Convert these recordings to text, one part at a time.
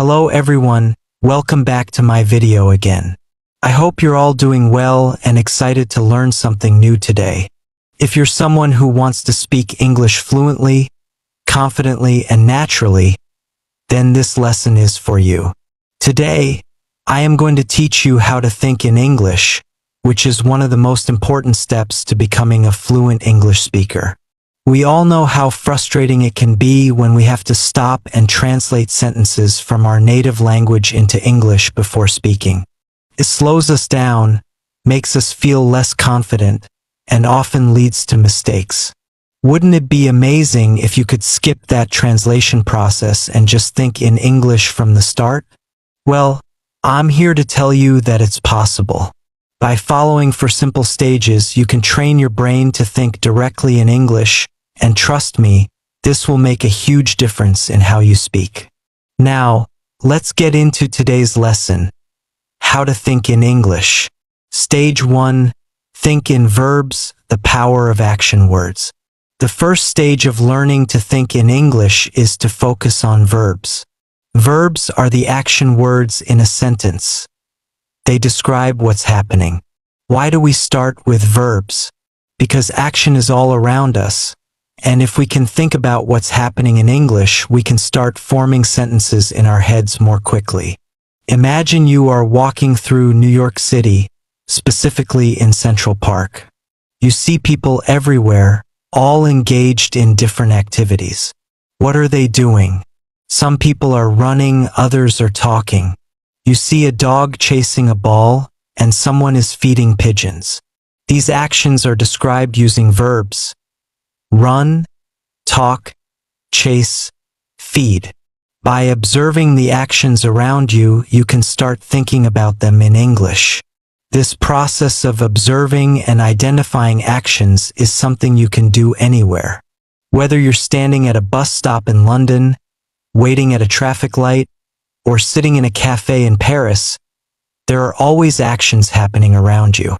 Hello everyone, welcome back to my video again. I hope you're all doing well and excited to learn something new today. If you're someone who wants to speak English fluently, confidently, and naturally, then this lesson is for you. Today, I am going to teach you how to think in English, which is one of the most important steps to becoming a fluent English speaker. We all know how frustrating it can be when we have to stop and translate sentences from our native language into English before speaking. It slows us down, makes us feel less confident, and often leads to mistakes. Wouldn't it be amazing if you could skip that translation process and just think in English from the start? Well, I'm here to tell you that it's possible. By following 4 simple stages, you can train your brain to think directly in English, and trust me, this will make a huge difference in how you speak. Now, let's get into today's lesson. How to think in English. Stage 1. Think in verbs, the power of action words. The first stage of learning to think in English is to focus on verbs. Verbs are the action words in a sentence. They describe what's happening. Why do we start with verbs? Because action is all around us. And if we can think about what's happening in English, we can start forming sentences in our heads more quickly. Imagine you are walking through New York City, specifically in Central Park. You see people everywhere, all engaged in different activities. What are they doing? Some people are running, others are talking. You see a dog chasing a ball, and someone is feeding pigeons. These actions are described using verbs. Run, talk, chase, feed. By observing the actions around you, you can start thinking about them in English. This process of observing and identifying actions is something you can do anywhere. Whether you're standing at a bus stop in London, waiting at a traffic light, or sitting in a cafe in Paris, there are always actions happening around you.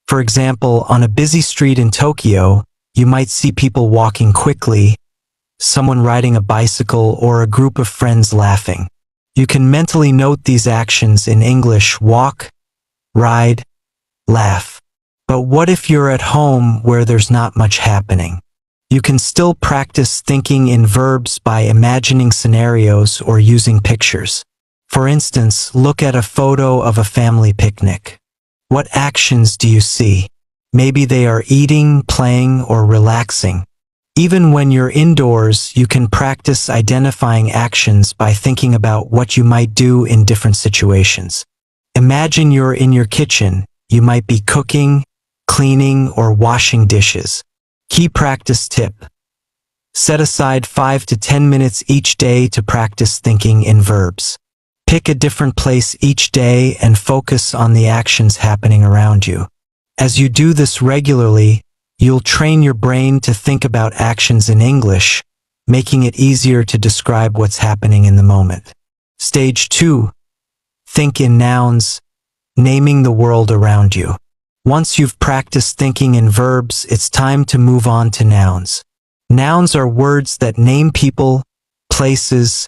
For example, on a busy street in Tokyo, you might see people walking quickly, someone riding a bicycle, or a group of friends laughing. You can mentally note these actions in English: walk, ride, laugh. But what if you're at home where there's not much happening? You can still practice thinking in verbs by imagining scenarios or using pictures. For instance, look at a photo of a family picnic. What actions do you see? Maybe they are eating, playing, or relaxing. Even when you're indoors, you can practice identifying actions by thinking about what you might do in different situations. Imagine you're in your kitchen. You might be cooking, cleaning, or washing dishes. Key practice tip: set aside 5 to 10 minutes each day to practice thinking in verbs. Pick a different place each day and focus on the actions happening around you. As you do this regularly, you'll train your brain to think about actions in English, making it easier to describe what's happening in the moment. Stage 2. Think in nouns, naming the world around you. Once you've practiced thinking in verbs, it's time to move on to nouns. Nouns are words that name people, places,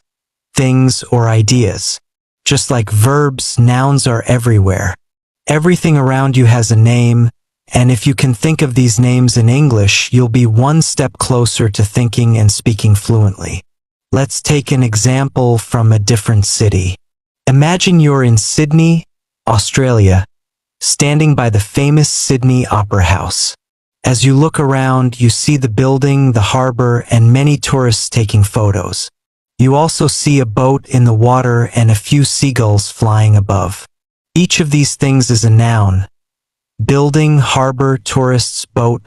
things, or ideas. Just like verbs, nouns are everywhere. Everything around you has a name, and if you can think of these names in English, you'll be one step closer to thinking and speaking fluently. Let's take an example from a different city. Imagine you're in Sydney, Australia, standing by the famous Sydney Opera House. As you look around, you see the building, the harbor, and many tourists taking photos. You also see a boat in the water and a few seagulls flying above. Each of these things is a noun: building, harbor, tourists, boat,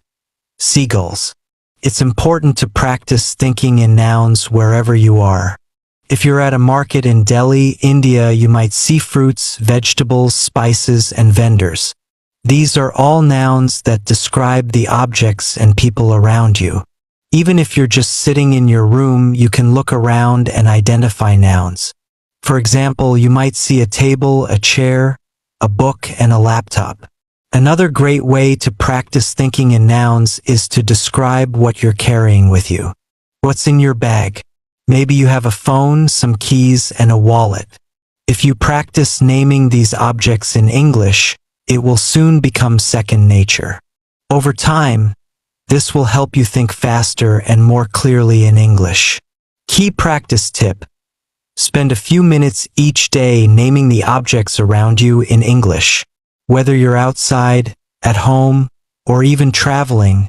seagulls. It's important to practice thinking in nouns wherever you are. If you're at a market in Delhi, India, you might see fruits, vegetables, spices, and vendors. These are all nouns that describe the objects and people around you. Even if you're just sitting in your room, you can look around and identify nouns. For example, you might see a table, a chair, a book, and a laptop. Another great way to practice thinking in nouns is to describe what you're carrying with you. What's in your bag? Maybe you have a phone, some keys, and a wallet. If you practice naming these objects in English, it will soon become second nature. Over time, this will help you think faster and more clearly in English. Key practice tip: spend a few minutes each day naming the objects around you in English. Whether you're outside, at home, or even traveling,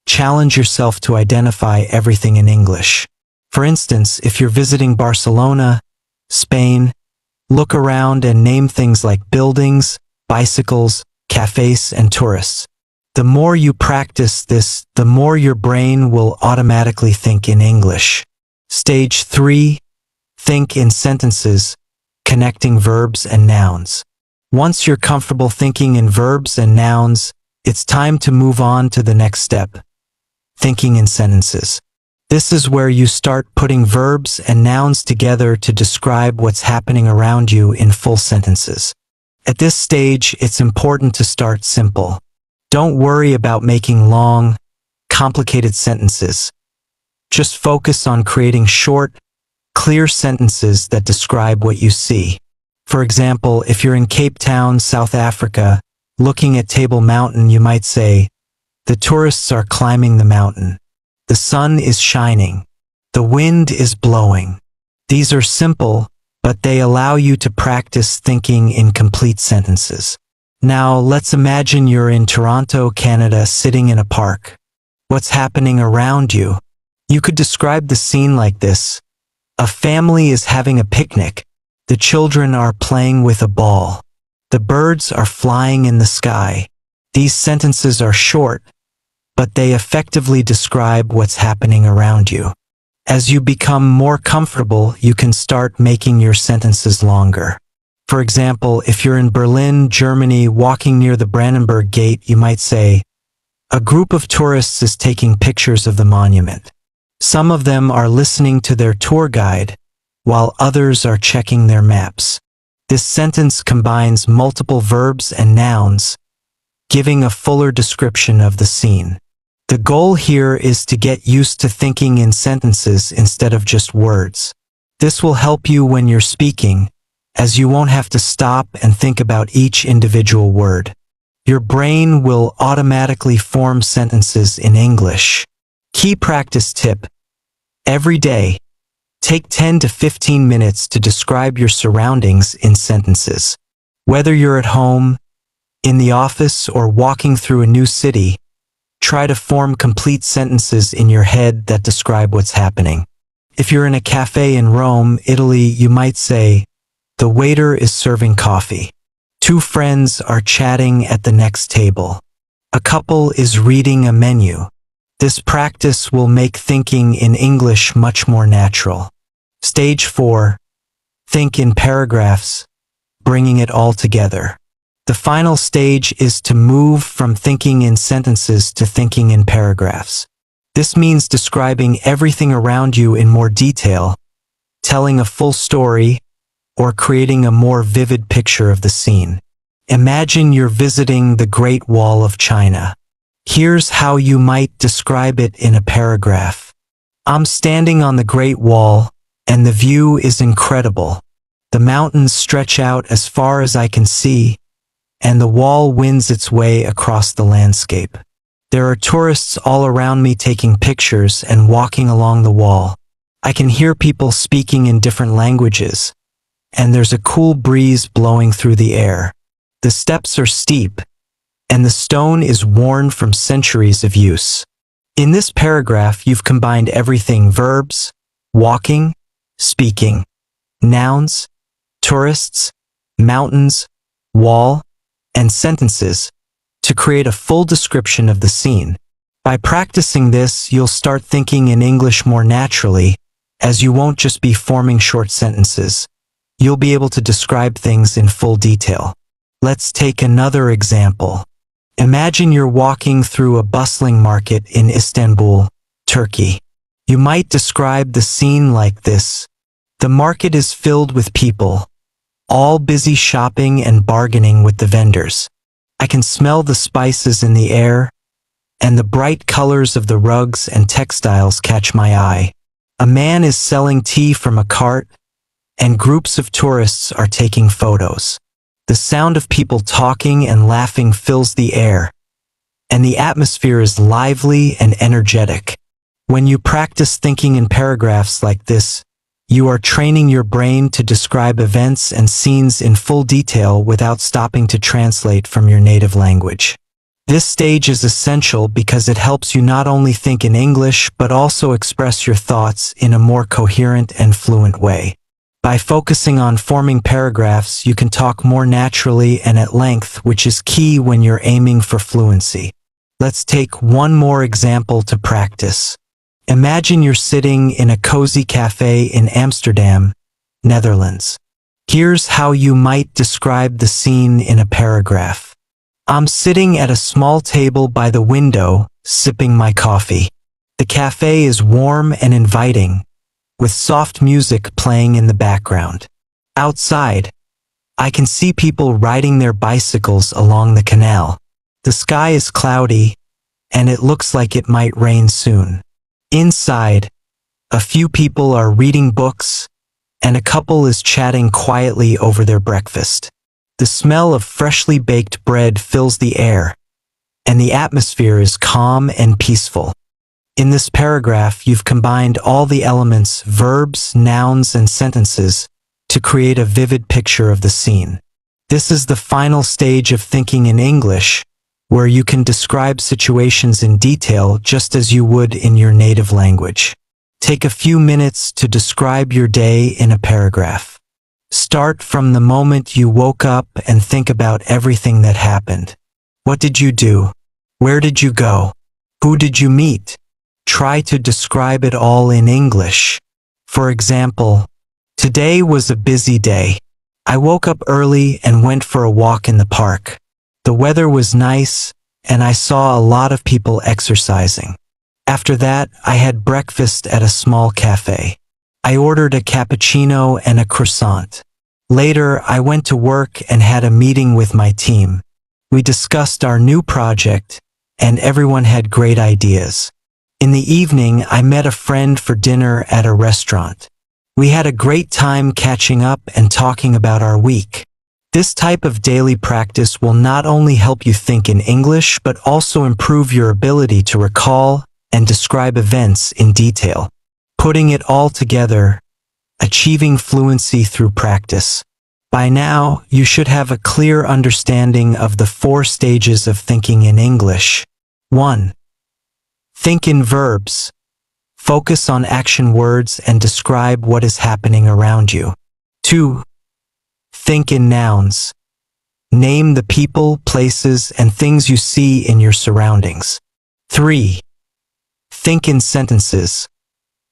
challenge yourself to identify everything in English. For instance, if you're visiting Barcelona, Spain, look around and name things like buildings, bicycles, cafes, and tourists. The more you practice this, the more your brain will automatically think in English. Stage 3. Think in sentences, connecting verbs and nouns. Once you're comfortable thinking in verbs and nouns, it's time to move on to the next step, thinking in sentences. This is where you start putting verbs and nouns together to describe what's happening around you in full sentences. At this stage, it's important to start simple. Don't worry about making long, complicated sentences. Just focus on creating short, clear sentences that describe what you see. For example, if you're in Cape Town, South Africa, looking at Table Mountain, you might say, "The tourists are climbing the mountain. The sun is shining. The wind is blowing." These are simple, but they allow you to practice thinking in complete sentences. Now, let's imagine you're in Toronto, Canada, sitting in a park. What's happening around you? You could describe the scene like this. A family is having a picnic. The children are playing with a ball. The birds are flying in the sky. These sentences are short, but they effectively describe what's happening around you. As you become more comfortable, you can start making your sentences longer. For example, if you're in Berlin, Germany, walking near the Brandenburg Gate, you might say, "A group of tourists is taking pictures of the monument. Some of them are listening to their tour guide, while others are checking their maps." This sentence combines multiple verbs and nouns, giving a fuller description of the scene. The goal here is to get used to thinking in sentences instead of just words. This will help you when you're speaking, as you won't have to stop and think about each individual word. Your brain will automatically form sentences in English. Key practice tip: every day, take 10 to 15 minutes to describe your surroundings in sentences. Whether you're at home, in the office, or walking through a new city, try to form complete sentences in your head that describe what's happening. If you're in a cafe in Rome, Italy, you might say, "The waiter is serving coffee. Two friends are chatting at the next table. A couple is reading a menu." This practice will make thinking in English much more natural. Stage 4. Think in paragraphs, bringing it all together. The final stage is to move from thinking in sentences to thinking in paragraphs. This means describing everything around you in more detail, telling a full story, or creating a more vivid picture of the scene. Imagine you're visiting the Great Wall of China. Here's how you might describe it in a paragraph. "I'm standing on the Great Wall, and the view is incredible. The mountains stretch out as far as I can see, and the wall winds its way across the landscape. There are tourists all around me taking pictures and walking along the wall. I can hear people speaking in different languages, and there's a cool breeze blowing through the air. The steps are steep, and the stone is worn from centuries of use." In this paragraph, you've combined everything: verbs, walking, speaking, nouns, tourists, mountains, wall, and sentences to create a full description of the scene. By practicing this, you'll start thinking in English more naturally, as you won't just be forming short sentences. You'll be able to describe things in full detail. Let's take another example. Imagine you're walking through a bustling market in Istanbul, Turkey. You might describe the scene like this: the market is filled with people, all busy shopping and bargaining with the vendors. I can smell the spices in the air, and the bright colors of the rugs and textiles catch my eye. A man is selling tea from a cart, and groups of tourists are taking photos. The sound of people talking and laughing fills the air, and the atmosphere is lively and energetic. When you practice thinking in paragraphs like this, you are training your brain to describe events and scenes in full detail without stopping to translate from your native language. This stage is essential because it helps you not only think in English but also express your thoughts in a more coherent and fluent way. By focusing on forming paragraphs, you can talk more naturally and at length, which is key when you're aiming for fluency. Let's take one more example to practice. Imagine you're sitting in a cozy cafe in Amsterdam, Netherlands. Here's how you might describe the scene in a paragraph. I'm sitting at a small table by the window, sipping my coffee. The cafe is warm and inviting, with soft music playing in the background. Outside, I can see people riding their bicycles along the canal. The sky is cloudy, and it looks like it might rain soon. Inside, a few people are reading books, and a couple is chatting quietly over their breakfast. The smell of freshly baked bread fills the air, and the atmosphere is calm and peaceful. In this paragraph, you've combined all the elements, verbs, nouns, and sentences, to create a vivid picture of the scene. This is the final stage of thinking in English, where you can describe situations in detail just as you would in your native language. Take a few minutes to describe your day in a paragraph. Start from the moment you woke up and think about everything that happened. What did you do? Where did you go? Who did you meet? Try to describe it all in English. For example, today was a busy day. I woke up early and went for a walk in the park. The weather was nice, and I saw a lot of people exercising. After that, I had breakfast at a small cafe. I ordered a cappuccino and a croissant. Later, I went to work and had a meeting with my team. We discussed our new project, and everyone had great ideas. In the evening, I met a friend for dinner at a restaurant. We had a great time catching up and talking about our week. This type of daily practice will not only help you think in English, but also improve your ability to recall and describe events in detail. Putting it all together, achieving fluency through practice. By now, you should have a clear understanding of the 4 stages of thinking in English. 1. Think in verbs. Focus on action words and describe what is happening around you. 2. Think in nouns. Name the people, places, and things you see in your surroundings. 3. Think in sentences.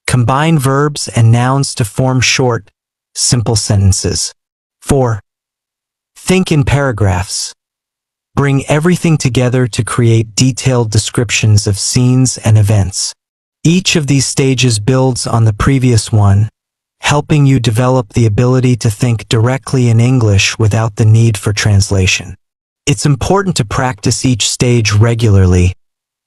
Combine verbs and nouns to form short, simple sentences. 4. Think in paragraphs. Bring everything together to create detailed descriptions of scenes and events. Each of these stages builds on the previous one, helping you develop the ability to think directly in English without the need for translation. It's important to practice each stage regularly,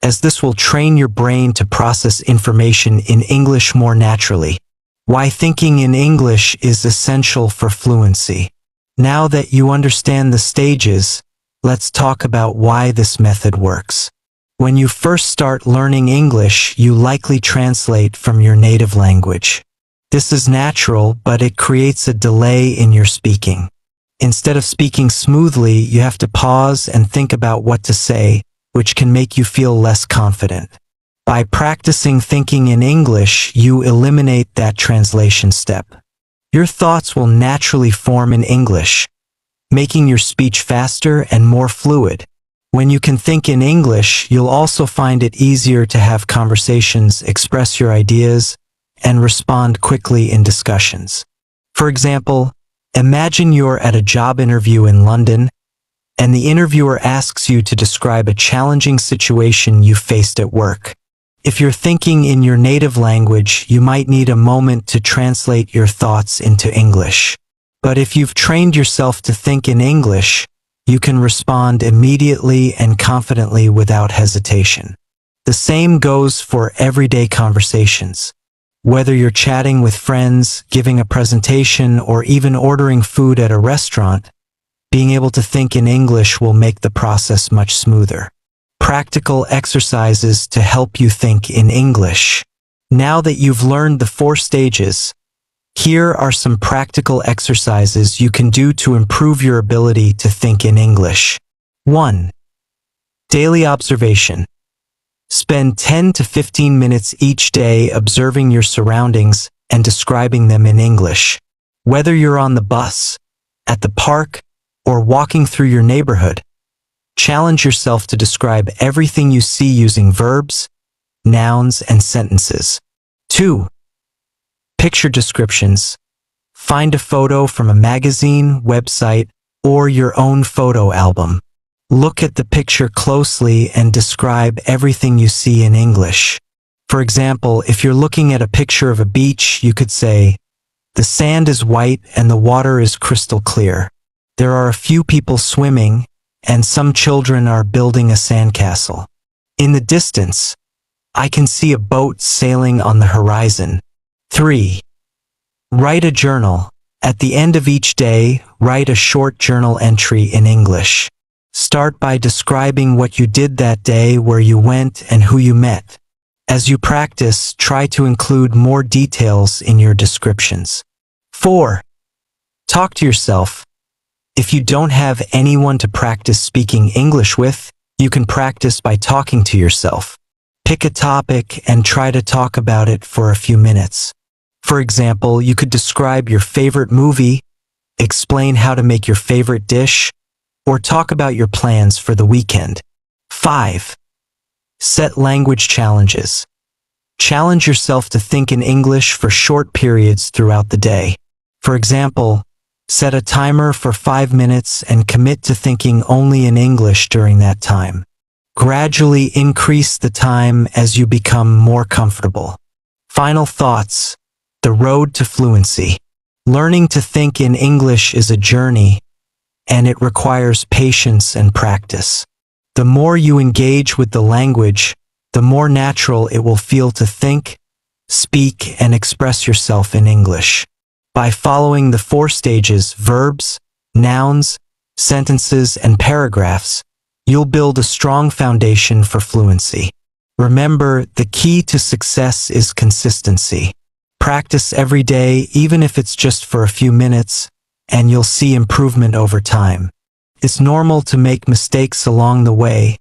as this will train your brain to process information in English more naturally. Why thinking in English is essential for fluency. Now that you understand the stages, let's talk about why this method works. When you first start learning English, you likely translate from your native language. This is natural, but it creates a delay in your speaking. Instead of speaking smoothly, you have to pause and think about what to say, which can make you feel less confident. By practicing thinking in English, you eliminate that translation step. Your thoughts will naturally form in English, making your speech faster and more fluid. When you can think in English, you'll also find it easier to have conversations, express your ideas, and respond quickly in discussions. For example, imagine you're at a job interview in London, and the interviewer asks you to describe a challenging situation you faced at work. If you're thinking in your native language, you might need a moment to translate your thoughts into English. But if you've trained yourself to think in English, you can respond immediately and confidently without hesitation. The same goes for everyday conversations. Whether you're chatting with friends, giving a presentation, or even ordering food at a restaurant, being able to think in English will make the process much smoother. Practical exercises to help you think in English. Now that you've learned the 4 stages, here are some practical exercises you can do to improve your ability to think in English. 1. Daily observation. Spend 10 to 15 minutes each day observing your surroundings and describing them in English. Whether you're on the bus, at the park, or walking through your neighborhood, challenge yourself to describe everything you see using verbs, nouns, and sentences. 2. Picture descriptions. Find a photo from a magazine, website, or your own photo album. Look at the picture closely and describe everything you see in English. For example, if you're looking at a picture of a beach, you could say, "The sand is white and the water is crystal clear. There are a few people swimming, and some children are building a sandcastle. In the distance, I can see a boat sailing on the horizon." 3. Write a journal. At the end of each day, write a short journal entry in English. Start by describing what you did that day, where you went, and who you met. As you practice, try to include more details in your descriptions. 4. Talk to yourself. If you don't have anyone to practice speaking English with, you can practice by talking to yourself. Pick a topic and try to talk about it for a few minutes. For example, you could describe your favorite movie, explain how to make your favorite dish, or talk about your plans for the weekend. 5. Set language challenges. Challenge yourself to think in English for short periods throughout the day. For example, set a timer for 5 minutes and commit to thinking only in English during that time. Gradually increase the time as you become more comfortable. Final thoughts. The road to fluency. Learning to think in English is a journey, and it requires patience and practice. The more you engage with the language, the more natural it will feel to think, speak, and express yourself in English. By following the 4 stages, verbs, nouns, sentences, and paragraphs, you'll build a strong foundation for fluency. Remember, the key to success is consistency. Practice every day, even if it's just for a few minutes, and you'll see improvement over time. It's normal to make mistakes along the way,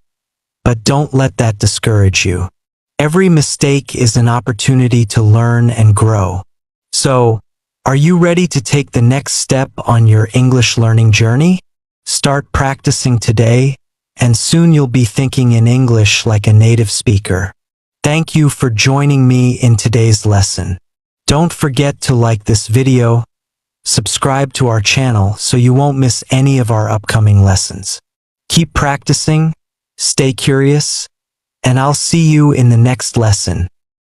but don't let that discourage you. Every mistake is an opportunity to learn and grow. So, are you ready to take the next step on your English learning journey? Start practicing today, and soon you'll be thinking in English like a native speaker. Thank you for joining me in today's lesson. Don't forget to like this video, subscribe to our channel so you won't miss any of our upcoming lessons. Keep practicing, stay curious, and I'll see you in the next lesson.